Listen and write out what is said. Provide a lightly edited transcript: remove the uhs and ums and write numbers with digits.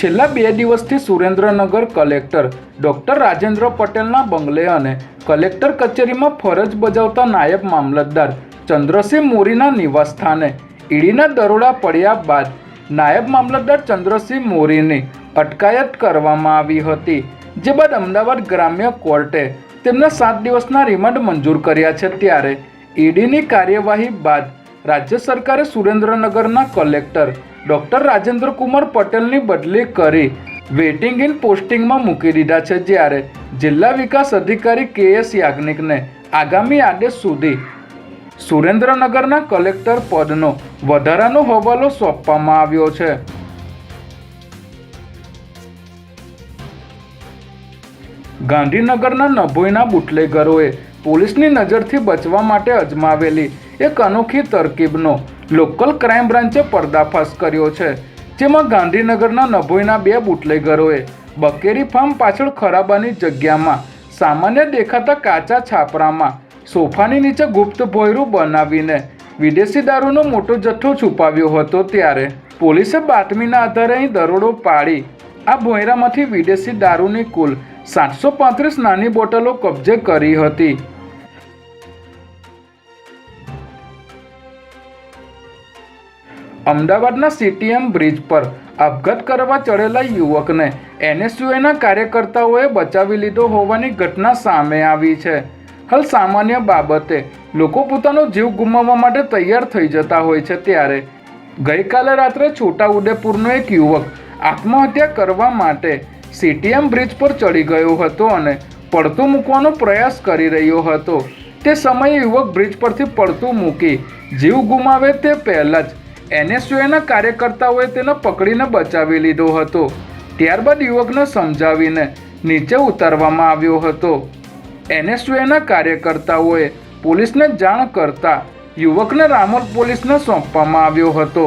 છેલ્લા 2 દિવસથી Surendranagar collector doctor Rajendra પટેલના બંગલે અને કલેક્ટર કચેરીમાં ફરજ બજાવતા નાયબ મામલતદાર ચંદ્રસિંહ મોરીના નિવાસસ્થાને ઈડીના દરોડા પડ્યા બાદ નાયબ મામલતદાર ચંદ્રસિંહ મોરીની અટકાયત કરવામાં આવી હતી, જે બાદ અમદાવાદ ગ્રામ્ય કોર્ટે તેમને 7 દિવસના રિમાન્ડ મંજૂર કર્યા છે। ત્યારે ઈડીની કાર્યવાહી બાદ રાજ્ય સરકારે સુરેન્દ્રનગરના કલેક્ટર ડૉક્ટર રાજેન્દ્ર કુમાર પટેલની બદલી કરી વેઇટિંગ ઇન પોસ્ટિંગમાં મૂકી દીધા છે, જ્યારે જિલ્લા વિકાસ અધિકારી KS યાજ્ઞિકને આગામી આદેશ સુધી સુરેન્દ્રનગરના કલેક્ટર પદનો વધારાનો હવાલો સોંપવામાં આવ્યો છે। ગાંધીનગરના નભોઈના બુટલેગરોએ પોલીસની નજરથી બચવા માટે અજમાવેલી એક અનોખી તરકીબનો લોકલ ક્રાઇમ બ્રાન્ચે પર્દાફાશ કર્યો છે, જેમાં ગાંધીનગરના નભોઈના 2 બુટલેગરોએ બકેરી ફાર્મ પાછળ ખરાબાની જગ્યામાં સામાન્ય દેખાતા કાચા છાપરામાં સોફાની નીચે ગુપ્ત ભોંયરું બનાવીને વિદેશી દારૂનો મોટો જથ્થો છુપાવ્યો હતો। ત્યારે પોલીસે બાતમીના આધારે અહીં દરોડો પાડી આ ભોંયરામાંથી વિદેશી દારૂની કુલ 735 નાની બોટલો કબજે કરી હતી। અમદાવાદના CTM બ્રિજ પર આપઘાત કરવા ચડેલા યુવકને NSUના કાર્યકર્તાઓએ બચાવી લીધો હોવાની ઘટના સામે આવી છે। હાલ સામાન્ય બાબતે લોકો પોતાનો જીવ ગુમાવવા માટે તૈયાર થઈ જતા હોય છે, ત્યારે ગઈકાલે રાત્રે છોટાઉદેપુરનો એક યુવક આત્મહત્યા કરવા માટે CTM બ્રિજ પર ચડી ગયો હતો અને પડતું મૂકવાનો પ્રયાસ કરી રહ્યો હતો। તે સમયે યુવક બ્રિજ પરથી પડતું મૂકી જીવ ગુમાવે તે પહેલાં જ NSUના કાર્યકર્તાઓએ તેને પકડીને બચાવી લીધો હતો। ત્યારબાદ યુવકને સમજાવીને નીચે ઉતારવામાં આવ્યો હતો। NSUના કાર્યકર્તાઓએ પોલીસને જાણ કરતા યુવકને રામોલ પોલીસને સોંપવામાં આવ્યો હતો।